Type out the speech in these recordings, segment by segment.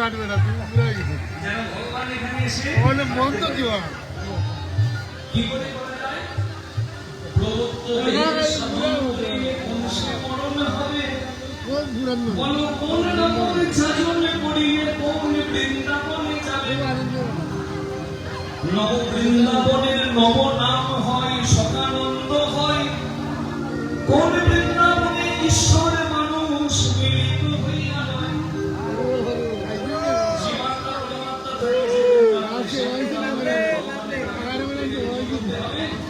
কাটবে না, তুমি পুরো গেছে। তাহলে মন তো কি হয়? কি করে করা যায়? প্রবর্তনের সাধনে বংশে মরণ হবে। কোন পুরান নয়? বলো কোন নগর সাধনে পড়িয়ে কোন বৃন্দাবনে যাবে? নব বৃন্দাবনের নব নাম হয় সদানন্দ হয়। কোন বৃন্দাবনে ঈশ্বর মানুষ মিলিত হইয়া হয়। জীবাত্মা পরমাত্মা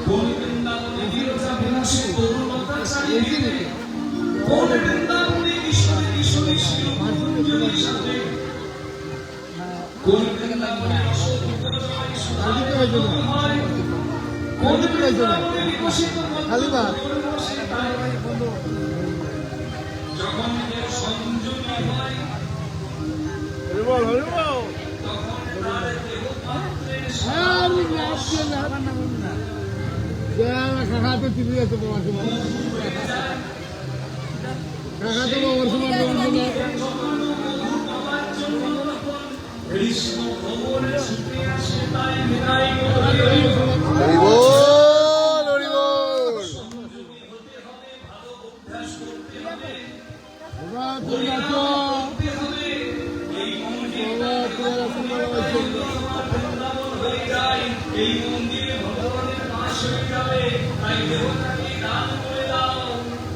কোন বৃন্দাবনে বিরজা বিনাশে তরুণতা চালিয়ে। কোন বৃন্দাবনে ঈশ্বরে ঈশ্বরে শিরকুঞ্জলি সাথে। কোন বৃন্দাবনে অসুখ হয়। কোন বৃন্দাবনে বিকশিত যখন কেউ সংযমী হয় তখন তার দেহ পাত্রের কাকা তো চিনি আছে বাবার সময়, কাকা তো বাবার সময় কৃষ্ণ খবরে ছুটে আসে তাই বিদায় এই মন্দিরে ভগবানের বাস হয়ে যাবে। তাই দেহটাকে দান করে দাও।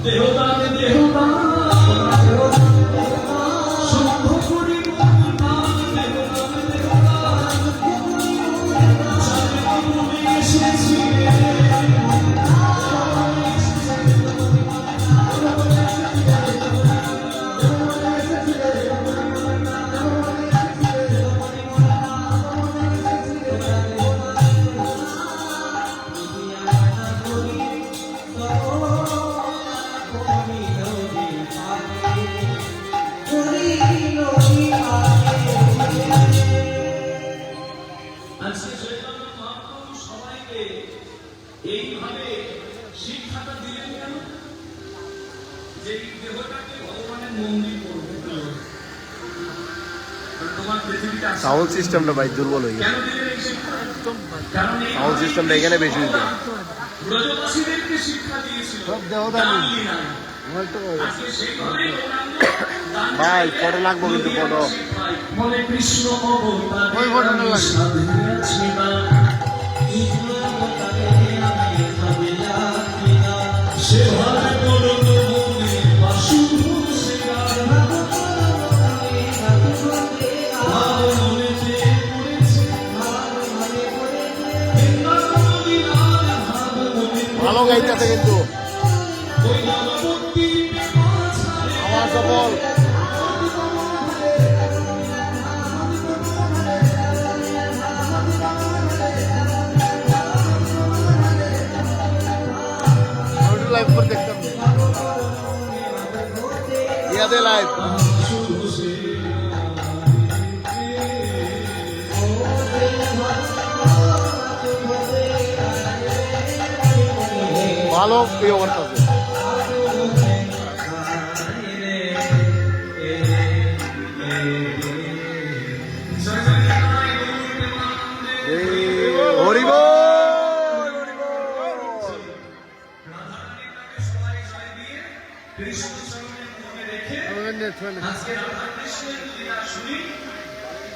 দেহদান দেহদান শুদ্ধ করি দান দেহদান দেহদান তুমি এসেছিলে। আজকে চৈতন্য মহাপ্রভু সবাইকে এইভাবে শিক্ষাটা দিলেন কেন? যে দেহটাকে ভগবানের মন্দির করবে। তোমার পৃথিবীতে সাউন্ড সিস্টেমটা ভাই দুর্বল হয়ে গেছে। কেন দিলেন এই শিক্ষা? কারণ এই সাউন্ড সিস্টেমটা এখানে বেশি দিতে ব্রজবাসীদেরকে শিক্ষা দিয়েছিল সব দেহদানি। আজকে সেইভাবেই ভাই ফটো লাগবো কিন্তু ফটো মনে কৃষ্ণ ওই ঘটনা লাগে। ভালো গাইতেছে কিন্তু আমার সফল লাইভ করে দেখতাম ইয়াদে লাইভ ভালো প্রিয় করতেছে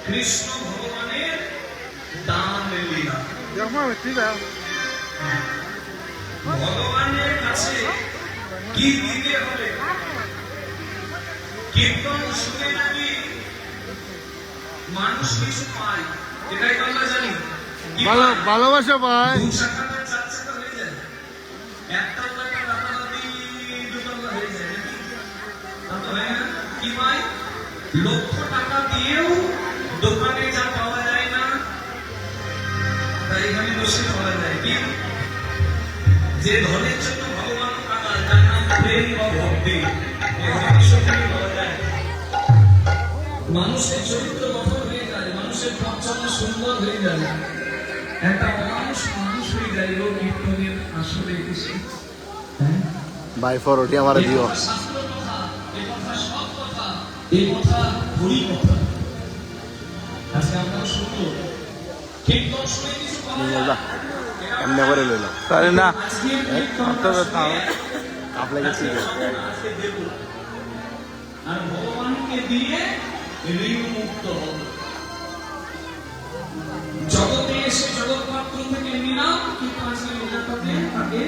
কৃষ্ণ ভগবানের দান লীলা। ভগবানের কাছে কি দিতে হবে? কীর্তন শুনে নাকি মানুষ কিছু পায়, এটাই তো আমরা জানি। ভালোবাসা পায়, দু চাকাটা চার চাকা হয়ে যায়, একটা টাকা রাতারাতি দুতলা হয়ে যায় নাকি? তা তো হয় না। কি পায়? লক্ষ টাকা দিয়েও দোকানে যা পাওয়া যায় না তাই এখানে বসে পাওয়া যায়। কি যে ধনের জন্য ভগবান কাঙাল, যার নাম প্রেম বা ভক্তি, পাওয়া যায়। মানুষের চরিত্র গঠন হয়ে যায়, মানুষের পথচলা সুন্দর হয়ে যায়, একটা মানুষ মানুষ হয়ে যায়। লোক কীর্তনের আসলে এসে বাই ফর ওটি আমার দিও। শাস্ত্র কথা, এ কথা সব কথা, এ কথা হরি কথা। আজকে আমরা সুন্দর ঠিক দর্শনে কিছু পাওয়া যায় এমনি করে লইল তাহলে না আজকে আপনাকে গেছি আজকে দেব আর ভগবানকে দিয়ে ঋণ মুক্ত হব জগতে এসে জগৎ পাত্র থেকে নিলাম কিন্তু আজকে লীলাটাতে তাকে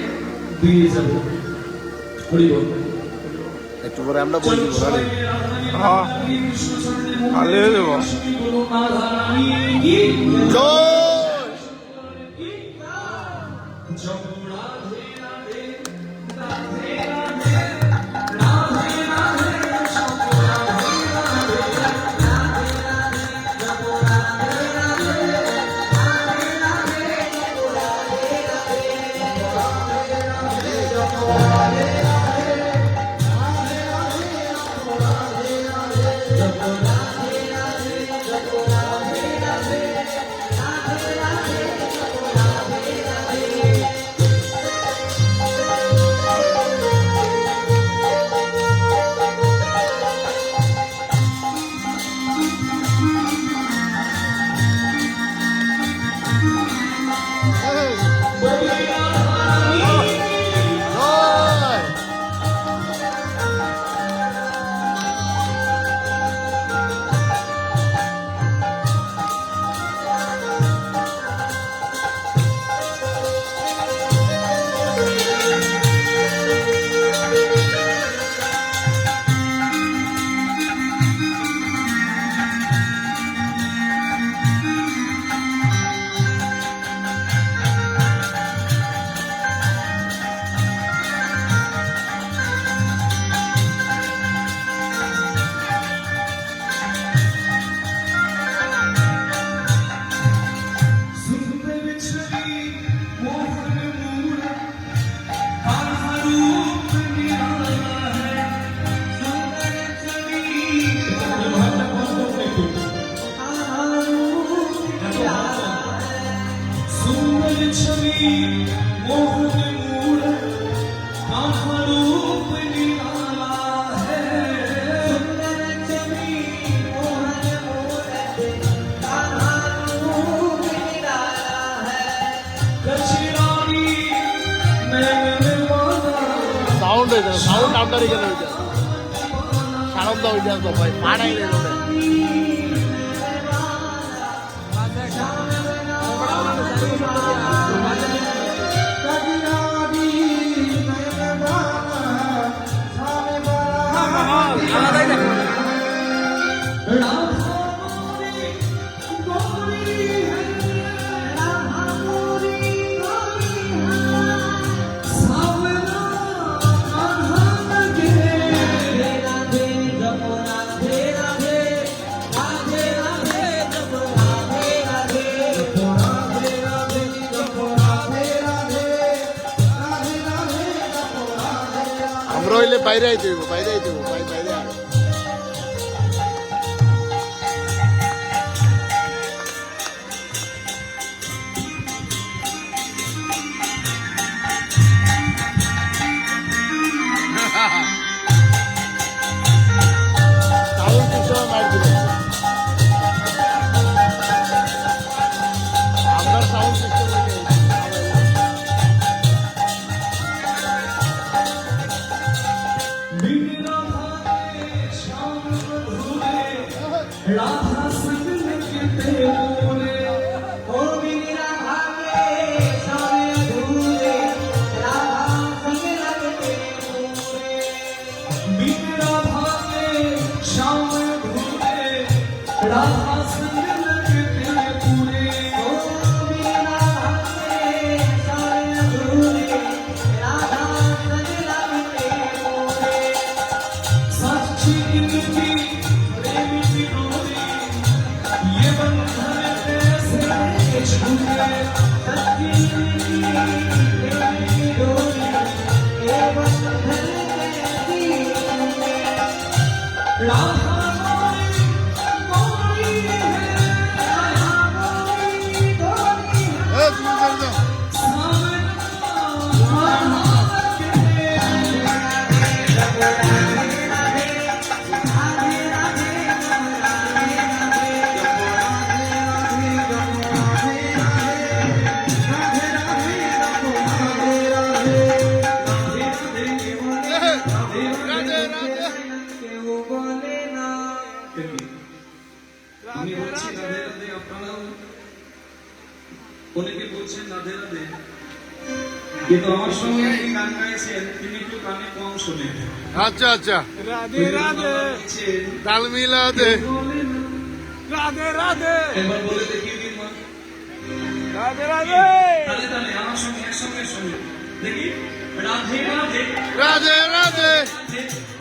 দিয়ে যাব হরি বল একটু পরে আমরা বলছি বলে হ্যাঁ ভালো হয়ে যাবো সাউন্ড হয়ে যাবে সাউন্ড আপনার এখানে হয়ে যাবে সারন্দা হয়ে যাবে ভাই পাড়াই নেই রোডে আমরা হইলে বাইরে আইতে হইব বাইরে আইতে হইব বাইরে আয় সাউন্ড সিস্টেম মার দিবে আমরা সাউন্ড সিস্টেম राधा संग लगते बोले ओ मेरी राधा के सारे अधूरे राधा संग लगते बोले मेरी राधा के शाम अधूरे राधा संग लगते पूरे ओ मेरी राधा के सारे अधूरे राधा संग लगते बोले सच्ची इनकी राधा থেকে। আমি বলছি রাধে রাধে, আপনারাও অনেকে বলছেন রাধে রাধে, কিন্তু আমার সঙ্গে এই গান গাইছেন তিনি একটু কানে কম শোনেন। আচ্ছা আচ্ছা, রাধে রাধে তাল মিলা দে। রাধে রাধে এবার বলে দেখিয়ে দিন মা। রাধে রাধে তাহলে তাহলে আমার সঙ্গে একসঙ্গে শুনি দেখি। রাধে রাধে রাধে রাধে রাধে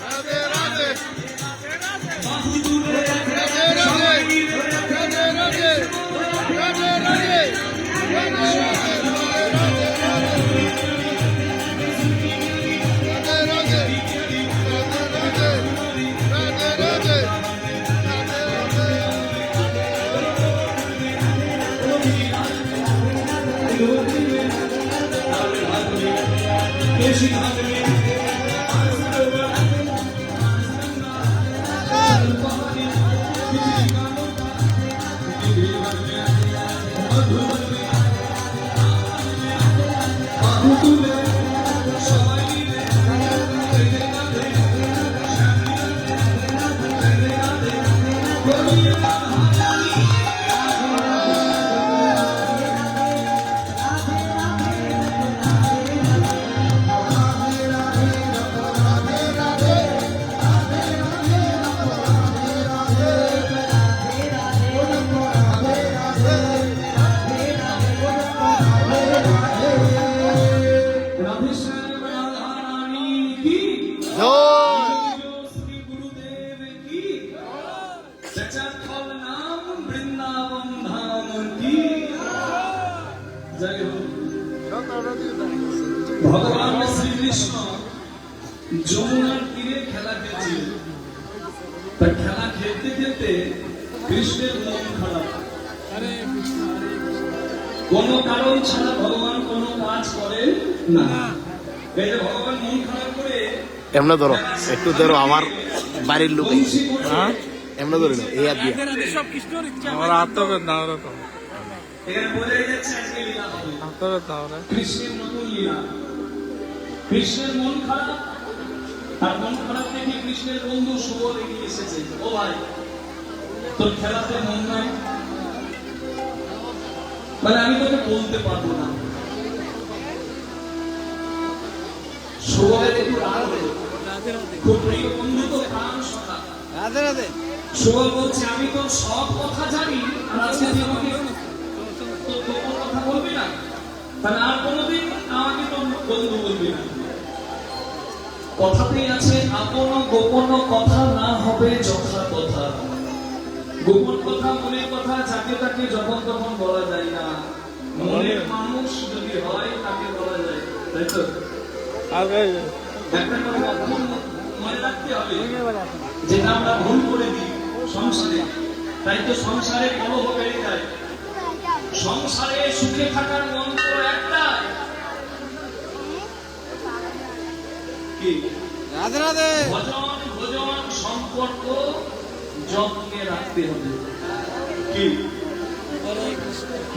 রাধে রাধে বাহু তুলে রাধে রাধে রাধে রাধে রাধে রাধে ভগবান শ্রীকৃষ্ণ যমুনার তীরে খেলা খেলছিল। তা খেলা খেলতে খেলতে কৃষ্ণের মন খারাপ। কোন কারণ ছাড়া ভগবান কোন কাজ করে না। এই যে ভগবান মন খারাপ করে এমনি ধরো, একটু ধরো, আমার বাড়ির লোক। হ্যাঁ, এমনি ধরে নাও, এই হাত দিয়ে। সব কৃষ্ণর ইচ্ছা। আমার আত্মবেদনা ওরা তো এখানে বোঝাই যাচ্ছে আজকে লীলা হবে। আত্মবেদনা ওরা কৃষ্ণের নতুন লীলা। কৃষ্ণের মন খারাপ, আর মন খারাপ দেখে কৃষ্ণের বন্ধু সুবল এগিয়ে এসেছে। ও ভাই, তোর খেলাতে মন নাই? মানে আমি তোকে বলতে পারবো না। সুবলের একটু রাগ হলো। খুব প্রিয় বন্ধু তো প্রাণ সখা। রাধে রাধে সুবল বলছে, আমি তো সব কথা জানি, আর আজকে তুই আমাকে তোর গোপন কথা বলবি না? তাহলে আর কোনোদিন আমাকে তো বন্ধু বলবি না। কথাতেই আছে, আপন গোপন কথা না হবে যথা কথা। গোপন কথা, মনের কথা যাকে তাকে যখন তখন বলা যায় না। মনের মানুষ যদি হয় তাকে বলা যায়, তাই তো? একটা কথা খুব মনে রাখতে হবে, যেটা আমরা ভুল করে দিই সংসারে, তাই তো সংসারে কলহ বেড়ে যায়। সংসারে সুখে থাকার মন্ত্র একটাই, কি? রাধে রাধে ভজন ভজন সম্পর্ক যত্নে রাখতে হবে। কি?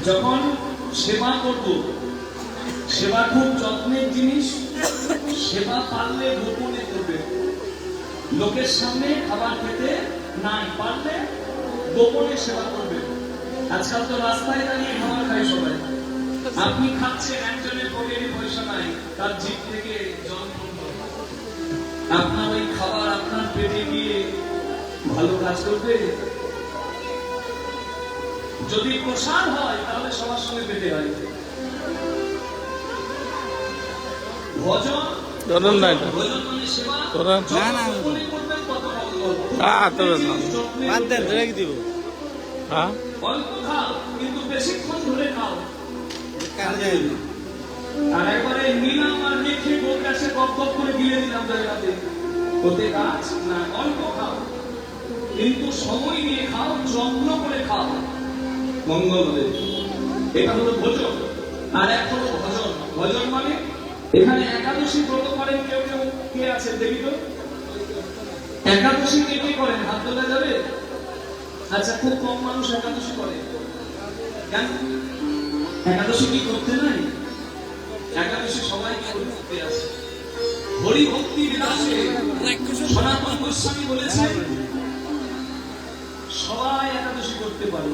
যখন সেবা করব, সেবা খুব যত্নের জিনিস। সেবা পারলে গোপনে করবে, লোকের সামনে খাবার খেতে নাই, পারলে গোপনে সেবা করবে। আজকাল তো রাস্তায় দাঁড়িয়ে খাবার খায় সবাই। আপনি খাচ্ছেন, একজনের পকেটে পয়সা নাই, তার জিভ থেকে জল পড়বে। আপনার ওই খাবার আপনার পেটে গিয়ে ভালো কাজ করবে? যদি প্রসাদ হয় তাহলে সবার সঙ্গে পেটে হয়। ভজন ধরুন না এটা। ভজন মানে সেবা। ধরুন। যত গোপনে করবেন তত মঙ্গল। আত্মবেদনা। বাদ দেন, রেখে দিব। হ্যাঁ, অল্প খাও, কিন্তু বেশিক্ষণ ধরে খাও। কাজে আর একবারে নিলাম আর রেখে গোল গাছে গপ গপ করে গিলে দিলাম জায়গাতে, ওতে কাজ না। অল্প খাও, কিন্তু সময় নিয়ে খাও, যত্ন করে খাও, মঙ্গল হবে। এটা হলো ভোজন। আর এক হলো ভজন। ভজন মানে এখানে একাদশী ব্রত করেন কেউ কেউ, কে আছে দেখি তো? একাদশী কে কে করেন? হাত তোলা যাবে? আচ্ছা, খুব কম মানুষ একাদশী করে। কেন? একাদশী কি করতে নাই? একাদশী সবাইকে করতে আছে। হরি ভক্তি বিলাসে সনাতন গোস্বামী বলেছেন, করতে পারে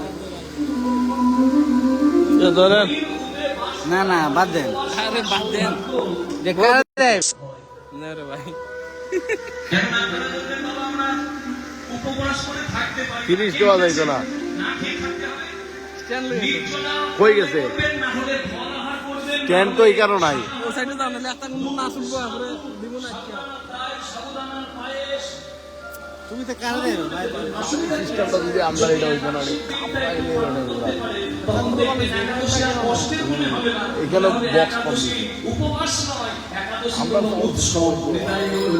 ধরেন না না বাদ দেন আরে বাদ দেন না রে ভাই এখন আপনারা বলবেন বাবা আমরা উপবাস করে থাকতে পারি ফিনিশ দেওয়া যাইতো না না খেয়ে থাকতে হবে নির্জলা হয়ে গেছে করবেন, না হলে ফল আহার করবেন, ট্যান তো এই কারণ নাই ও সাইডে দাও না একটা না শুনবো আমরা দিব না তাই সাবধানার পায়েস তুমি তো কারে ভাই সিস্টেমটা যদি আমরা এটা হইতো না তখন দেখবেন একাদশী আর কষ্টের মনে হবে না। এখানে তাহলে box একাদশী উপবাস নয়, একাদশী আমরা হলো উৎসব। এটাই হলো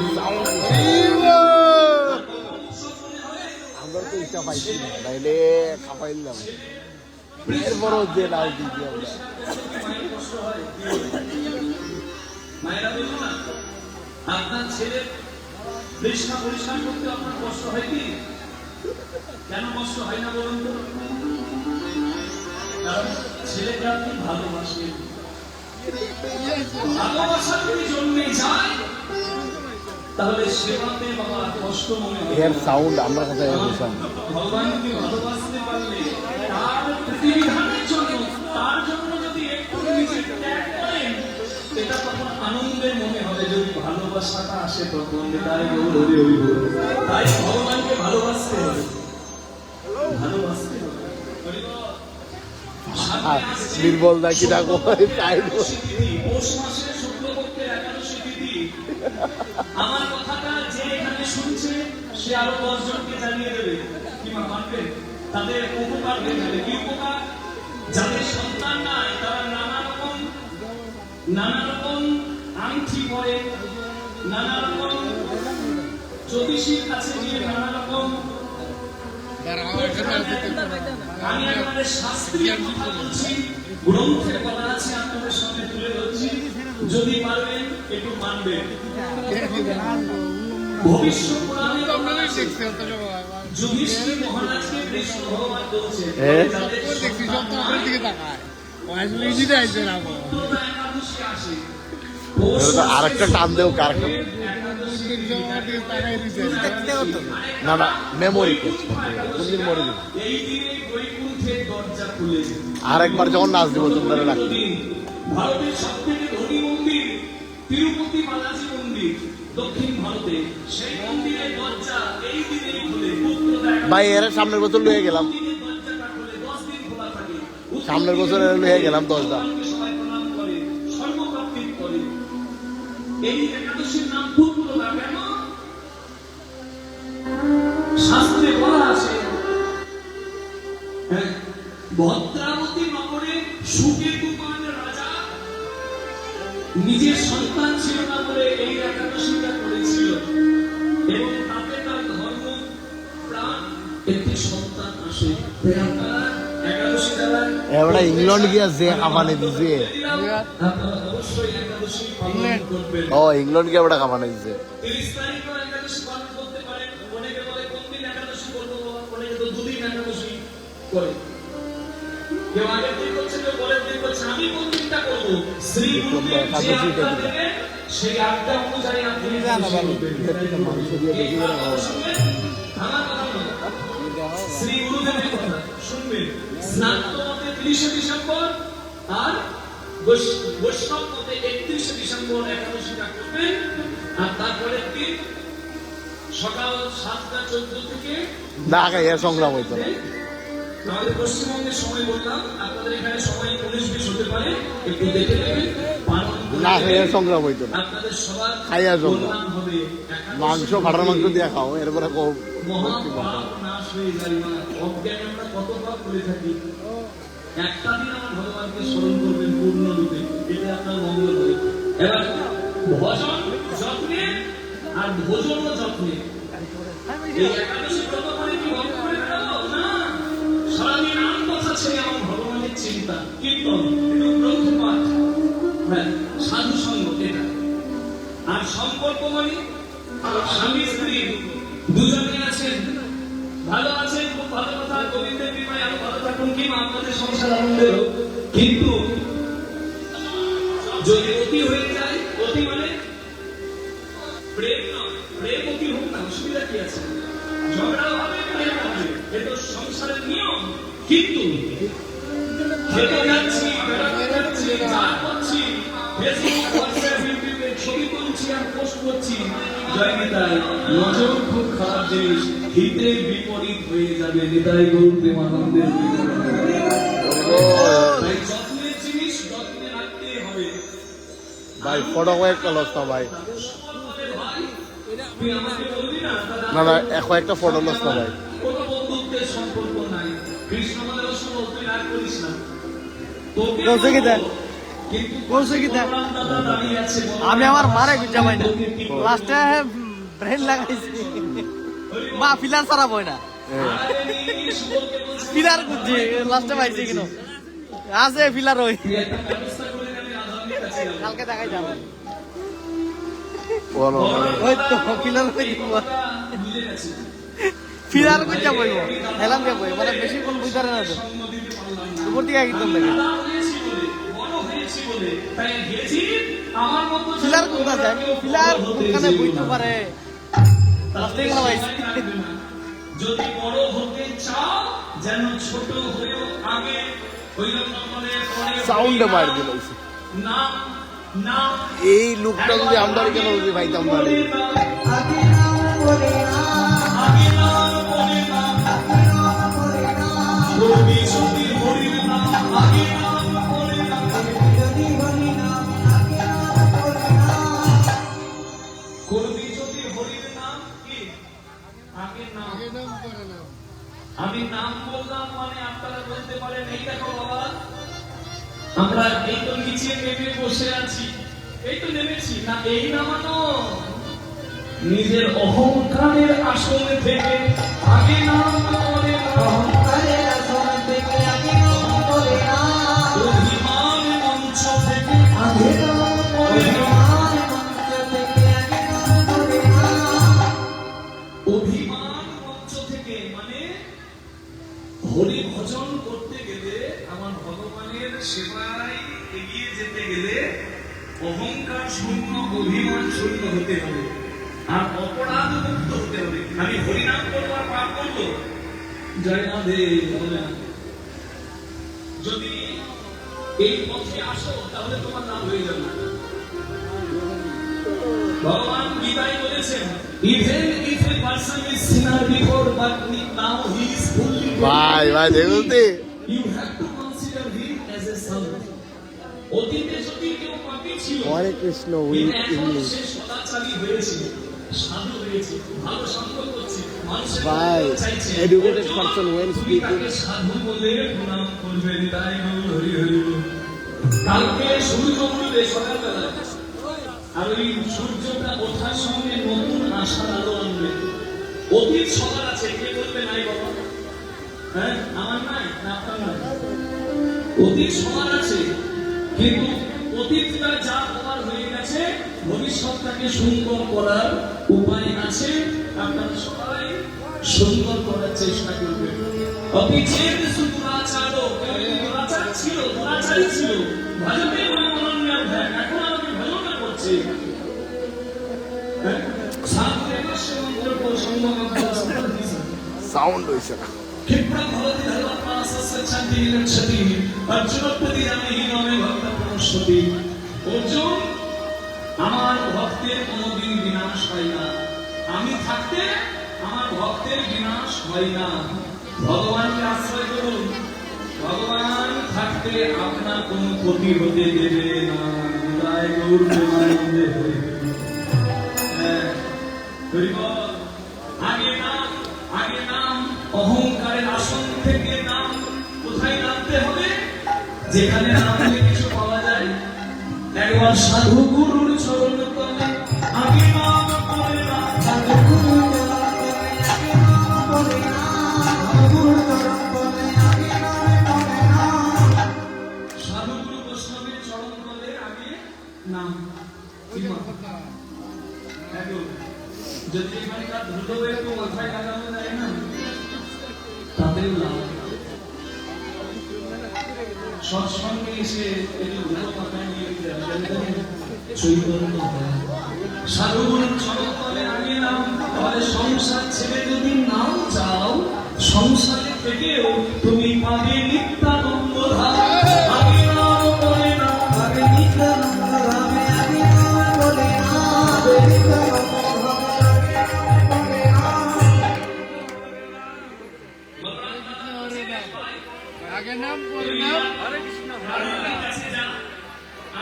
আমরা তো ইচ্ছা পাইছি না নাইলে খাপাইলাম এরপরও যে লাল দিদি আমরা মায়েরা বলল না, আপনার ছেলে তৃষ্ণা পরিষ্কার করতে আপনার কষ্ট হয় কি? কেন কষ্ট হয় না বলুন তো? কারণ ছেলেকে আপনি ভালোবাসেন। ভালোবাসা যদি জন্মে যায় তাহলে সেবাতে বাবা কষ্ট মনে হয় এর সাউন্ড আমরা কোথায় বলছিলাম ভগবানকে ভালোবাসতে পারলে তার প্রতিবিধানের জন্য তার জন্য যদি একটু নিজে ত্যাগ করেন এটা তখন আনন্দের মনে হবে। যদি ভালোবাসাটা আসে তখন তাই তাই ভগবানকে ভালোবাসতে হবে, ভালোবাসতে হবে। নির্বল দা কি ডাকো তাই একাদশী তিথি, পৌষ মাসের শুক্লপক্ষের একাদশী তিথি। আমার কথাটা যে এখানে শুনছে সে আরো 10 জনকে জানিয়ে দেবে, কি মানবে, তাদের উপকার হয়ে যাবে। কি উপকার? যাদের সন্তান নাই তারা নানা রকম আংটি পরে, নানা রকম জ্যোতিষীর কাছে গিয়ে নানা রকম আমি একেবারে শাস্ত্রীয় কথা বলছি, গ্রন্থের কথা আছে আপনাদের সামনে তুলে ধরছি। যদি পারবেন একটু মানবেন। ভবিষ্যৎ পুরাণে কথা আছে, যুধিষ্ঠির মহারাজকে কৃষ্ণ ভগবান বলছেন যাদের পুত্ররা একাদশী আসে, আরেকটা টান দেও কারেক্ট না না মেমোরি কোনদিন মরে দিব এই দিনে বৈকুণ্ঠের দরজা খুলে যায়। আরেকবার যখন নাচ দিব তোমরা রাখবে ভারতের সবথেকে ধনী মন্দির তিরুপতি বালাজি মন্দির দক্ষিণ ভারতে, সেই মন্দিরের দরজা এই দিনেই খুলে। পুত্ররা ভাই এর সামনের বছর লয়ে গেলাম দিনের দরজাটা খুলে 10 দিন খোলা থাকে। সামনের বছর লয়ে গেলাম 10টা ভগবানকে সবাই প্রণাম করে, সর্বপ্রাপ্তি করে। এই একাদশীর নাম পুত্রদা। কেন? শাস্ত্রে বলা আছে, ভদ্রাবতী নগরে সুকেতুমান রাজা নিজের সন্তান ছিল না বলে এই একাদশীটা করেছিল এবং তাতে তার ধর্ম প্রাণ একটি সন্তান আসে। আপনারা একাদশী দ্বারা এবারে ইংল্যান্ড গিয়া যে খাবানে দিছে আপনারা অবশ্যই একাদশী পালন করবেন। ও ইংল্যান্ড গিয়া ওটা খাবানে দিছে 30 তারিখও একাদশী পালন করতে পারেন। অনেকে বলে কোন দিন একাদশী করবো, অনেকে তো দুদিন একাদশী করে। কেউ আগের দিন করছে, কেউ পরের দিন করছে। আমি কোন দিনটা করবো? শ্রী গুরুদেব যে আজ্ঞা দেবেন সেই আজ্ঞা অনুযায়ী আপনি আমার কথা বলুন, শ্রী গুরুদেবের কথা শুনবেন। স্নান মতে 30 ডিসেম্বর আর বৈষ্ণব মতে 31 ডিসেম্বর একাদশীটা করবেন। আর তারপরের দিন সকাল 7:14 থেকে না এর সংগ্রাম হইতো না আমাদের পশ্চিমবঙ্গের সময় বললাম, আপনাদের এখানে সময় 19-20 হতে পারে, একটু দেখে নেবেন। না এর সংগ্রাম হইতো না আপনাদের সবার খাইয়া জন্য কল্যাণ হবে। মাংস কাটার মাংস দিয়ে খাও এরপরে মহাপাপ নাশ হয়ে যায়। অজ্ঞানে আমরা কত পাপ করে থাকি। একটা দিন আমার ভগবানকে স্মরণ করবেন পূর্ণ রূপে, এটা আপনার মঙ্গল হবে। এবার ভজন যত্নে আর ভোজন যত্নে। এই একাদশী ব্রত করে কি ভক্ত করে বেড়াবো? না, সারাদিন নাম কথা ছেড়ে আমার ভগবানের চিন্তা, কীর্তন, একটু গ্রন্থ পাঠ, হ্যাঁ সাধু সঙ্গ এটা। আর সম্পর্ক মানে স্বামী স্ত্রী দুজনে আছেন, ভালো আছেন, খুব ভালো কথা, গোবিন্দের কৃপায় আরো ভালো থাকুন, কিংবা আপনাদের সংসার আনন্দের হোক। কিন্তু যদি অতি হয়ে যায়, অতি মানে প্রেম নয়, প্রেম অতি হোক না, অসুবিধা কি আছে? ঝগড়া হবে, প্রেম হবে, এ তো সংসারের নিয়ম। কিন্তু খেতে যাচ্ছি, বেড়াতে যাচ্ছি, চা করছি, ফেসবুক, হোয়াটসঅ্যাপ, ইউটিউবে ছবি তুলছি আর পোস্ট করছি, জয় নিতাই, নজর খুব খারাপ জিনিস, হিতে বিপরীত হয়ে যাবে। নিতাই গৌর প্রেমানন্দের তাই যত্নের জিনিস যত্নে রাখতে হবে। ভাই ফটো কয়েকটা লস না ভাই, তুই আমাকে বলবি না না না কয়েকটা ফটো লস না ভাই। কোনো বন্ধুত্বের সম্পর্ক নাই। কৃষ্ণ মন্দিরের সময় তুই আর করিস না। তোকে বলছে কি দেখ? কিন্তু বলছে কি দেখ? বলরাম দাদা দাঁড়িয়ে আছে, বলরাম আমি আমার মারে গুজা পাই না, তোকে কি বলবো? লাস্টে ব্রেন লাগাইছি, মা ফিলার ছাড়া বই না, আরে নিয়ে সুবলকে বলছি, ফিলার গুজি লাস্টে পাইছি কিনো আছে ফিলার ওই তুই একটা ব্যবস্থা করে আমি আধারের কাছে যাবো। কালকে দেখাই যাবো বলো ওই তো ফিলার বুঝে গেছি। ফিলার গুজা বইব হেলাম দিয়ে বই মানে বেশি কোন বুঝারে না তো জন্ম দিতে পারলাম না। উপর থেকে একদম দেখে দাদা হয়েছি বলে, বড় হয়েছি বলে, তাই গেছি আমার মতো ফিলার কোনটা যায় ফিলার কোনখানে বুঝতে পারে লাস্টে গেলাম পাইছি। যদি বড় হতে চাও যেন ছোট হয়েও আগে সাউন্ডে মার দিল নাম নাম এই লুকটা যদি আমরা কেন যদি পাইতাম না রে। আগে নাম বলে নাম যদি যদি হরির নাম আগে নাম বলে নাম করবি যদি হরির নাম কি আগে নাম আমি নাম বললাম মানে আপনারা বলতে পারেন এই দেখো বাবা আমরা এই তো নিচে নেমে বসে আছি, এই তো নেমেছি না, এই নামানো নিজের অহংকারের আসন থেকে আগে নাম বলে অহংকারের আসন থেকে আগে নাম বলে অভিমান মঞ্চ থেকে আগে নাম বলে অভিমান মঞ্চ থেকে মানে হরি ভজন করতে গেলে আমার ভগবানের সেবায় এগিয়ে যেতে গেলে অহংকার শূন্য অভিমান শূন্য হতে হবে আর অপরাধ মুক্ত হতে হবে। আমি হরিনাম করবো আর পাপ করবো জয় রাধে বলে না। যদি এই পথে আসো তাহলে তোমার নাম হয়ে যাবে। ভগবান গীতায় বলেছেন even if a person is sinner before but now he is fully ভাই ভাই দেখুন তো you have to consider him as a son. অতীতে যদি কেউ পাপী ছিল হরে কৃষ্ণ কিন্তু উইথ এখন ইংলিশ সে সদাচারী হয়েছে, সাধু হয়েছে, ভালো সঙ্গ করছে, মানুষের ভাই মঙ্গল চাইছে। এডুকেটেড অর্জুন, পারসন ওয়েন তুমি স্পিকিং তাকে সাধু বলে প্রণাম করবেন, তাই বল হরি হরি বল। কালকে সূর্য উঠবে সকালবেলা আর ওই সূর্যটা ওঠার সঙ্গে নতুন আশার আলো আনবে। অতীত সবার আছে, কে বলবে নাই বাবা? হ্যাঁ আমার নাই না আপনার নাই, অতীত সবার আছে কিন্তু অতীতটা যা হওয়ার হয়ে গেছে ভবিষ্যৎটাকে সুন্দর করার উপায় আছে। আপনারা সবাই সুন্দর করার চেষ্টা করবেন। অপিছেদ সুদুরাচার দুরাচার ছিল, দুরাচারী ছিল, ভজতে মনোনন্যা ধ্যান, এখন আমাকে ভজনা করছে। সাধুরে বর্ষ মন্ত্র সাউন্ড হইছে না ক্ষিপ্রা ভবতি ধর্মাত্মাসস্য শান্তি বিলক্ষতি অর্জুনপতি জানেহি নমে ভক্ত প্রণশ্যতি। অর্জুন আমার ভক্তের কোনোদিন বিনাশ হয় না, আমি থাকতে আমার ভক্তের বিনাশ হয় না। ভগবানকে আশ্রয় করুন, ভগবান থাকতে আপনার কোনো ক্ষতি হতে দেবে না। জয় গৌর প্রেমানন্দে হরি হরি। হ্যাঁ, হরি বল। আগে নাম, আগে নাম, অহংকারের আসন থেকে নাম কোথায় নামতে হবে? যেখানে নামলে কিছু পাওয়া যায়। একবার সাধু গুরুর চরণ তলে আগে নাম করে না, সাধু গুরুর চরণ তলে আগে নাম করে না, সাধু গুরুর চরণ তলে আগে নাম করে না। সাধু গুরু বৈষ্ণবের চরণ তলে আগে নাম। কি মা? এখন যদি এখানকার ধুলো একটু মাথায় লাগানো যায় না তাতেও লাভ। সৎসঙ্গে এসে একটু ধুলো মাথায় নিয়ে চৈতন্য হয়। সাধুগুরুর চরণ তলে আগে নাম, তাহলে সংসার ছেড়ে যদি নাম চাও সংসারে থেকেও তুমি পাবে নিত্যানন্দ ধাম। আমি নাম বলে না পাবে নিত্যানন্দ ধামে, আমি নাম বলে না পাবে নিত্যানন্দ আগে নাম পরে নাম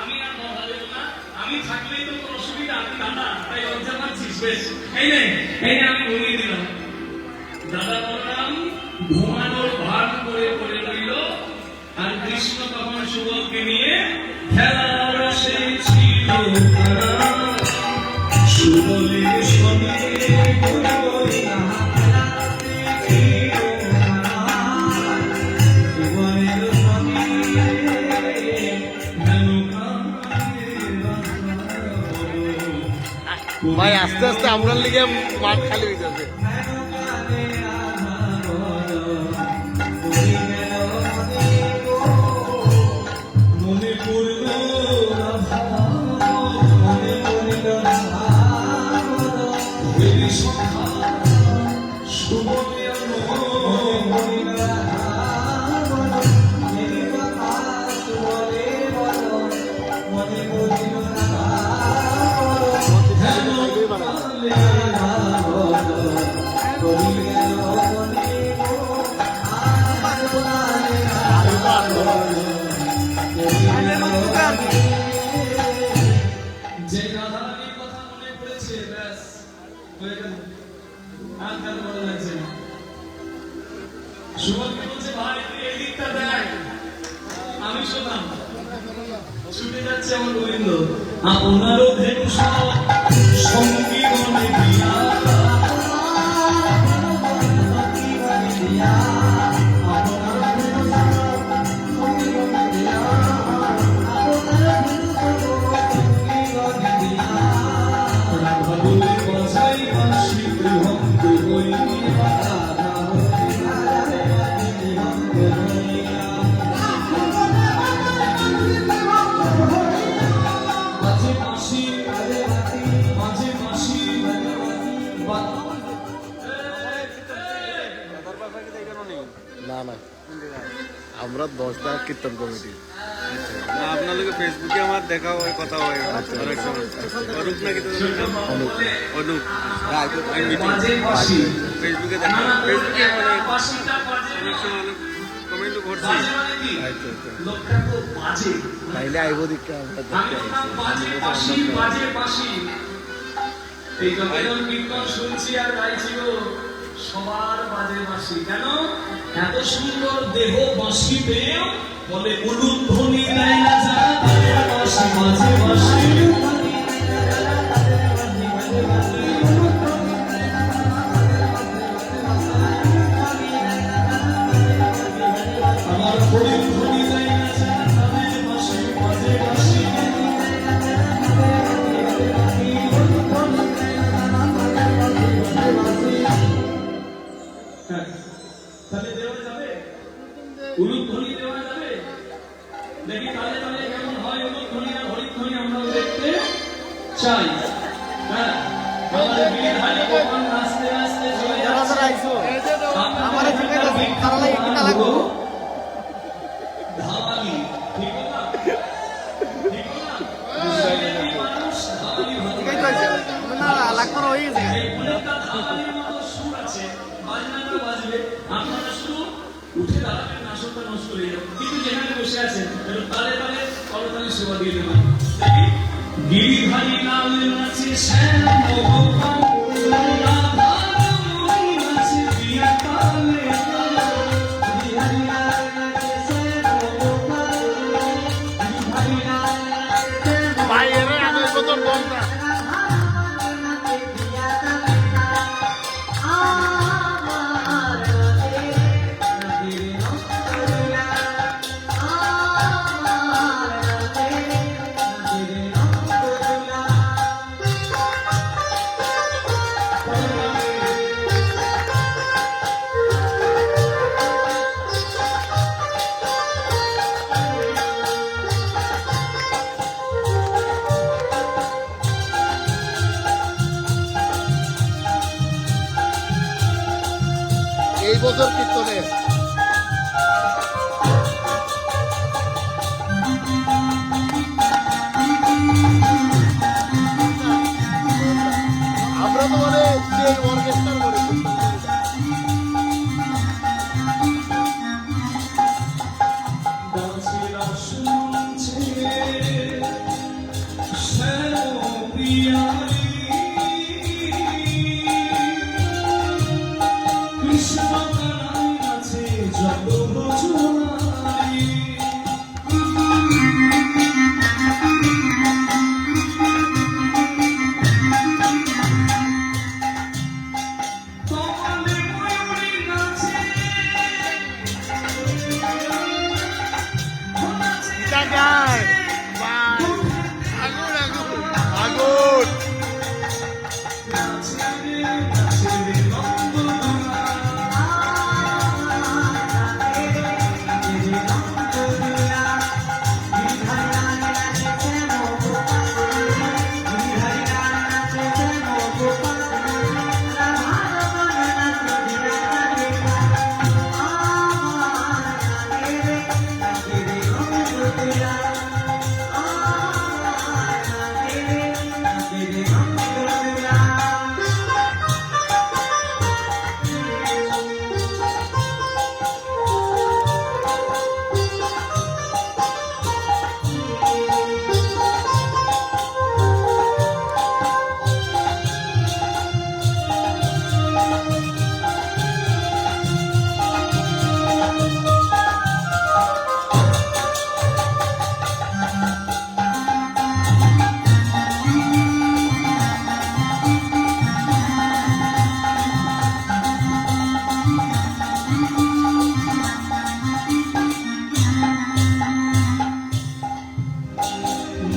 আমি আর মহাদেব না, আমি থাকলেই তো কোনো অসুবিধা, আমি দাদা তাই লজ্জা পাচ্ছিস বেশ। এই নে আমি বলিয়ে দিলাম, দাদা বলরাম ঘুমানোর ভান করে পড়ে রইল, আর কৃষ্ণ তখন সুবলকে নিয়ে খেলার রসে ছিল তারা। সুবলের সঙ্গে ভাই আস্তে আস্তে আমরা লিগে মাঠ খালি হয়ে যাবে। মনে পড়ল মনে পড়ল যে রাধারানীর কথা মনে পড়েছে, ব্যাস হয়ে গেল, আর কারো ভালো লাগছে না। সুবলকে বলছে ভাই তুই এই দিকটা দেখ, আমি শোনাম। ছুটে যাচ্ছে আমার গোবিন্দ, আপনারও ধেনু সব সঙ্গী মনে দিয়া, না না আমরা 10 টাকা কীর্তন কমিটি। আপনাদের ফেসবুকে আমার দেখা হয়, কথা হয় অনেক সময়। অরূপ নাকি তো অনুপ ফেসবুকে দেখা, ফেসবুকে অনেক সময় অনেক কমেন্টও করছি। তাইলে আইব দিকে আমরা এই যখন কীর্তন শুনছি আর গাইছি গো, সবার বাজে বাঁশি। কেন এত সুন্দর দেহ বাঁশি পেয়েও বলে উলুধ্বনি দেয় না যারা, তাদের বাঁশি বাজে বাঁশি। আমার উলুধ্বনি দেয় না যারা, তাদের বাঁশি বাজে বাঁশি। তাহলে দেওয়া যাবে, উলুধ্বনি দেওয়া যাবে, দেখি তালে তালে কেমন হয় উলুধ্বনি আর হরিধ্বনি আমরা দেখতে চাই। হ্যাঁ, আমাদের বিধানী কখন আস্তে আস্তে চলে যাচ্ছে, আমার চোখে তারা লাগে কি লাগবো ধাওয়ালি, ঠিক না? ঠিক না? ইসরায়েলি মানুষ ধাওয়ালি ভালো ঠিকই কইছে না, লাগবো না, হয়ে গেছে। এই অনেকটা ধাওয়ালির মতো সুর আছে, বাজনাটা বাজবে, আপনারা শুধু উঠে দাঁড়াবেন, আসরটা নষ্ট হয়ে যাবে। কিন্তু যেখানে বসে আছেন একটু তালে তালে করতালি সেবা দিয়ে দেবেন। দেখি গিরিধারী লাল নাচে শ্যাম ভগবান, রাধারমণী নাচে প্রিয়া তালে তালে। গিরিধারী লাল নাচে শ্যাম ভগবান, গিরিধারী লাল নাচে শ্যাম ভাই এর আগে কত বল না এই বছর কীর্তনে যত রচনারি তোমাদের ময়ূরী নাচে টাকার আগুন আগুন আগুন নাচে রে নন্দদোলা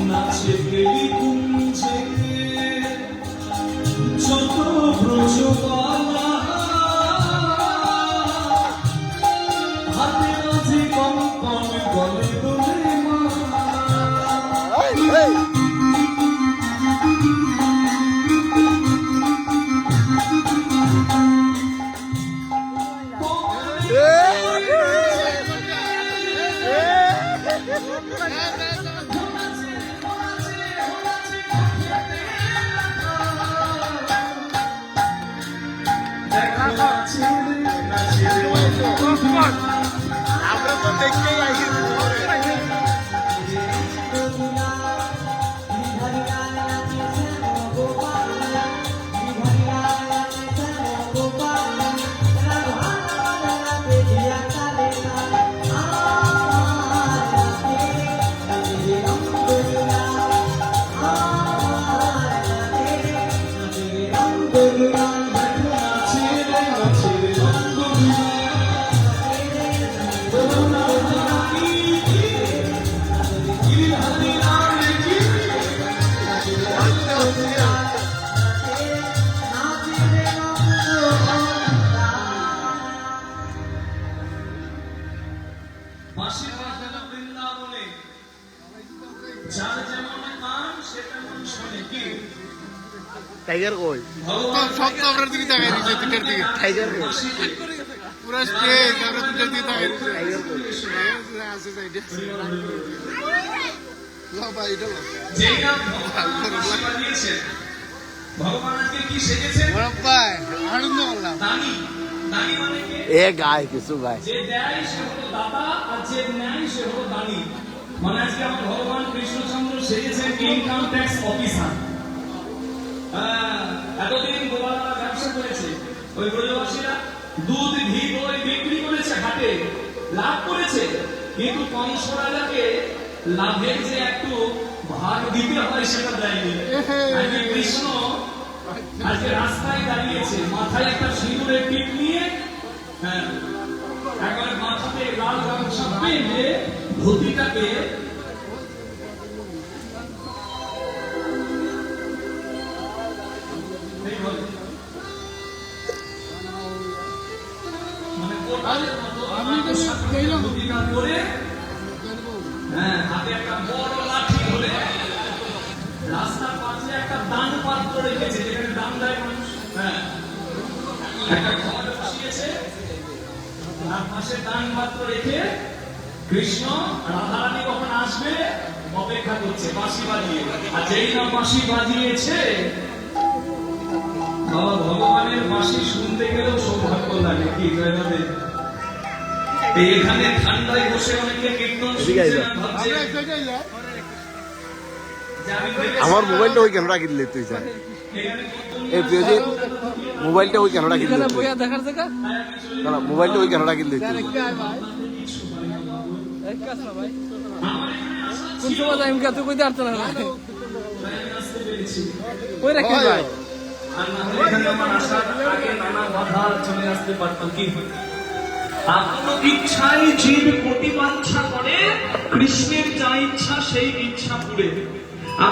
নাচে গেলি কুঞ্জে যত ব্রজবালা হাতে মাঝে কঙ্কন গলে দোলে মালা এই, এই। আমরা তো দেখতেই আইছি বাঁশির বাজনা বৃন্দাবনে যার যেমন কান সে তেমন শোনে কি টাইগার কই ভগবান সব তো আমরা দিকে তাকাই দিচ্ছে দুটার দিকে টাইগার কই পুরো স্টেজ আমরা দুটার দিকে তাকাই দিচ্ছে টাইগার কই আছে সাইডে বাবা এটা যেই না ভগবান বাঁশি বাজিয়েছেন, ভগবান আজকে কি সেজেছেন? ভাই আনন্দ করলাম দানি। দানি মানে কি? এ গায় কিছু গায় যে দেয় সে হলো দাতা আর যে নেয় সে হলো দানি। মানে আজকে আমার ভগবান কৃষ্ণচন্দ্র সেজেছেন ইনকাম ট্যাক্স অফিসার। এতদিন গোপালরা ব্যবসা করেছে, ওই ব্রজবাসীরা দুধ ঘি দই বিক্রি করেছে হাটে, লাভ করেছে, কিন্তু কংস রাজাকে লাভের যে একটু ভাগ দিতে হয় সেটা দেয়নি। আজকে কৃষ্ণ আজকে রাস্তায় দাঁড়িয়েছে, মাথায় একটা সিঁদুরের টিপ নিয়ে, হ্যাঁ একবারে মাথাতে লাল গামছা বেঁধে ধুতিটাকে এইভাবে মানে কোটালের মতো ধুতিটা পরে, হ্যাঁ হাতে একটা বড় লাঠি ধরে রাস্তার পাশে একটা দান পাত্র রেখেছে যেখানে দান দেয় মানুষ, হ্যাঁ একটা ঘর বসিয়েছে, তার পাশে দান পাত্র রেখে কৃষ্ণ রাধারানী কখন আসবে অপেক্ষা করছে বাঁশি বাজিয়ে। আর যেই না বাঁশি বাজিয়েছে, বাবা ভগবানের বাঁশি শুনতে গেলেও সৌভাগ্য লাগে কি জয়দেব। এখানে ঠান্ডায় বসে অনেকে কীর্তন শুনছে না, ভাবছে আমার মোবাইলটা ওই কেন রাখি দিলে তুই স্যার এই প্রিয়জিৎ মোবাইলটা ওই কেন রাখি দিলে তুই? দেখার জায়গা না না মোবাইলটা ওই কেন রাখি দিলে তুই? কোন সময় যাই আমি তুই কইতে পারতো না কই রাখি ভাই আপনার ইচ্ছায় জীব কোটি বাঞ্ছা করে, কৃষ্ণের যা ইচ্ছা সেই ইচ্ছা পুরে।